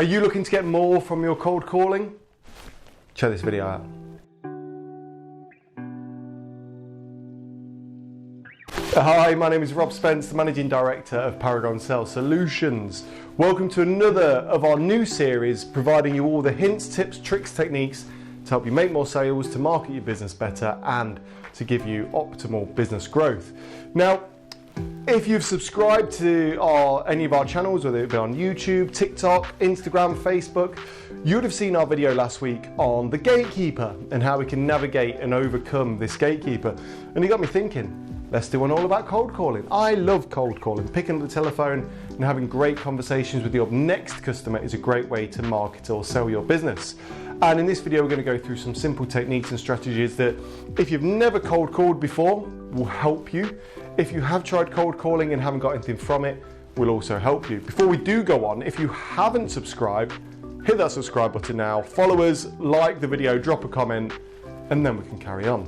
Are you looking to get more from your cold calling? Check this video out. Hi, my name is Rob Spence, the Managing Director of Paragon Sales Solutions. Welcome to another of our new series, providing you all the hints, tips, tricks, techniques to help you make more sales, to market your business better, and to give you optimal business growth. Now, if you've subscribed to any of our channels, whether it be on YouTube, TikTok, Instagram, Facebook, you would have seen our video last week on the Gatekeeper and how we can navigate and overcome this Gatekeeper. And it got me thinking, let's do one all about cold calling. I love cold calling. Picking up the telephone and having great conversations with your next customer is a great way to market or sell your business. And in this video, we're going to go through some simple techniques and strategies that, if you've never cold called before, will help you. If you have tried cold calling and haven't got anything from it, will also help you. Before we do go on, if you haven't subscribed, hit that subscribe button now, follow us, like the video, drop a comment, and then we can carry on.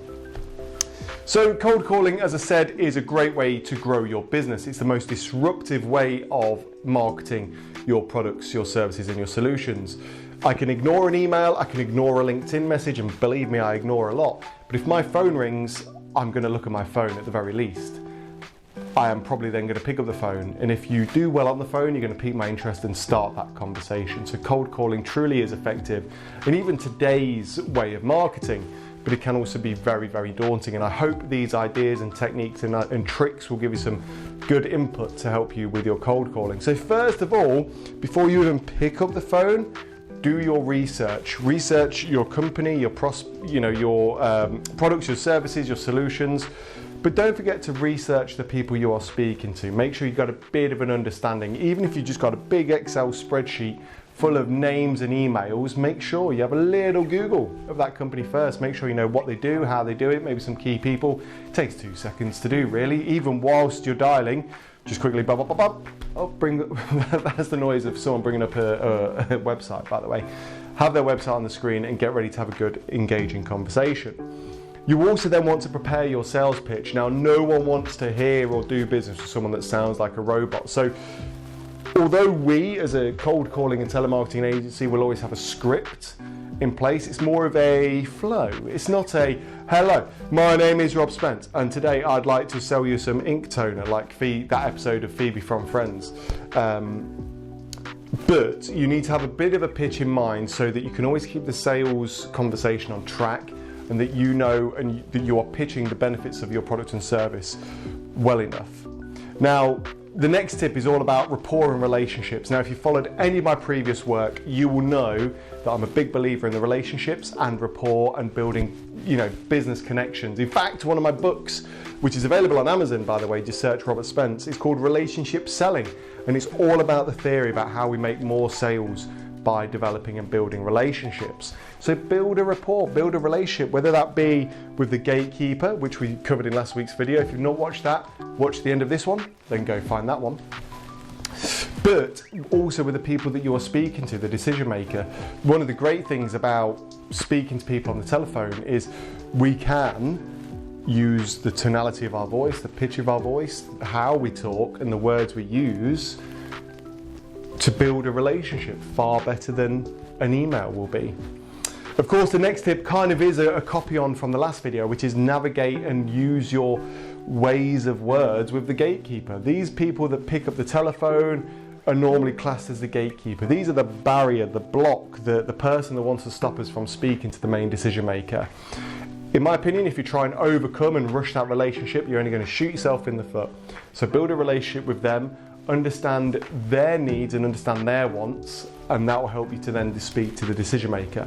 So cold calling, as I said, is a great way to grow your business. It's the most disruptive way of marketing your products, your services, and your solutions. I can ignore an email, I can ignore a LinkedIn message, and believe me, I ignore a lot. But if my phone rings, I'm going to look at my phone at the very least. I am probably then going to pick up the phone, and if you do well on the phone, you're going to pique my interest and start that conversation. So cold calling truly is effective, and even today's way of marketing, but it can also be very, very daunting. And I hope these ideas and techniques and tricks will give you some good input to help you with your cold calling. So first of all, before you even pick up the phone, do your research. Research your company, your products, your services, your solutions. But don't forget to research the people you are speaking to. Make sure you've got a bit of an understanding. Even if you just got a big Excel spreadsheet full of names and emails, make sure you have a little Google of that company first. Make sure you know what they do, how they do it, maybe some key people. It takes 2 seconds to do, really. Even whilst you're dialing, just quickly bop, bop, bop, bop. Oh, that's the noise of someone bringing up a website, by the way. Have their website on the screen and get ready to have a good, engaging conversation. You also then want to prepare your sales pitch. Now, no one wants to hear or do business with someone that sounds like a robot. So, although we, as a cold calling and telemarketing agency, will always have a script in place, it's more of a flow. It's not a, hello, my name is Rob Spence, and today I'd like to sell you some ink toner, like that episode of Phoebe from Friends. But you need to have a bit of a pitch in mind so that you can always keep the sales conversation on track, and that you know and that you are pitching the benefits of your product and service well enough. Now, the next tip is all about rapport and relationships. Now, if you followed any of my previous work, you will know that I'm a big believer in the relationships and rapport and building, business connections. In fact, one of my books, which is available on Amazon, by the way, just search Robert Spence, is called Relationship Selling. And it's all about the theory about how we make more sales by developing and building relationships. So build a rapport, build a relationship, whether that be with the Gatekeeper, which we covered in last week's video. If you've not watched that, watch the end of this one, then go find that one. But also with the people that you are speaking to, the decision maker. One of the great things about speaking to people on the telephone is we can use the tonality of our voice, the pitch of our voice, how we talk, and the words we use to build a relationship far better than an email will be. Of course, the next tip kind of is a copy on from the last video, which is navigate and use your ways of words with the Gatekeeper. These people that pick up the telephone are normally classed as the Gatekeeper. These are the barrier, the block, the person that wants to stop us from speaking to the main decision maker. In my opinion, if you try and overcome and rush that relationship, you're only going to shoot yourself in the foot. So build a relationship with them, understand their needs and understand their wants, and that will help you to then speak to the decision maker.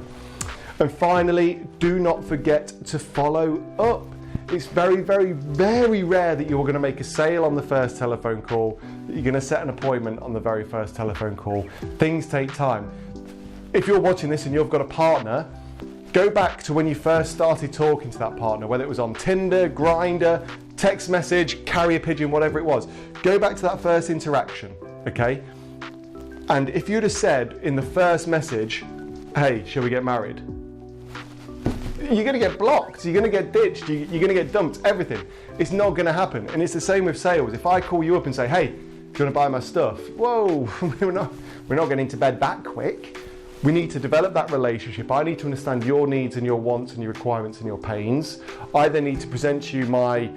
And finally, do not forget to follow up. It's very, very, very rare that you're going to make a sale on the first telephone call, that you're going to set an appointment on the very first telephone call. Things take time. If you're watching this and you've got a partner, go back to when you first started talking to that partner, whether it was on Tinder, Grindr, text message, carrier pigeon, whatever it was. Go back to that first interaction, okay? And if you'd have said in the first message, hey, shall we get married? You're going to get blocked, you're going to get ditched, you're going to get dumped, everything. It's not going to happen. And it's the same with sales. If I call you up and say, hey, do you want to buy my stuff? Whoa, we're not getting to bed that quick. We need to develop that relationship. I need to understand your needs and your wants and your requirements and your pains. I then need to present to you my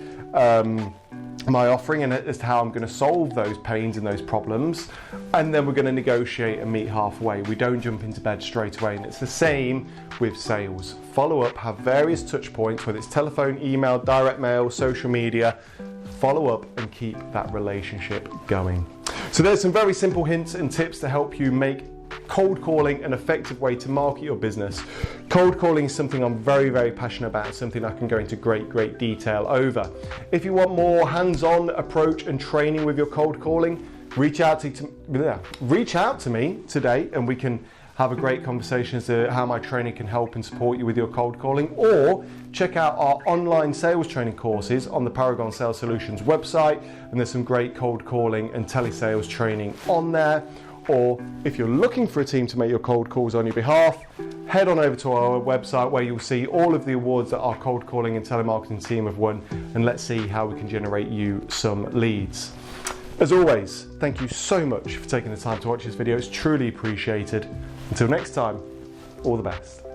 offering and as to how I'm going to solve those pains and those problems, and then we're going to negotiate and meet halfway. We don't jump into bed straight away, and it's the same with sales. Follow up, have various touch points, whether it's telephone, email, direct mail, social media. Follow up and keep that relationship going. So there's some very simple hints and tips to help you make cold calling an effective way to market your business. Cold calling is something I'm very, very passionate about, something I can go into great detail over. If you want more hands-on approach and training with your cold calling, reach out to me today and we can have a great conversation as to how my training can help and support you with your cold calling, or check out our online sales training courses on the Paragon Sales Solutions website, and there's some great cold calling and telesales training on there. Or if you're looking for a team to make your cold calls on your behalf, head on over to our website where you'll see all of the awards that our cold calling and telemarketing team have won, and let's see how we can generate you some leads. As always, thank you so much for taking the time to watch this video. It's truly appreciated. Until next time, all the best.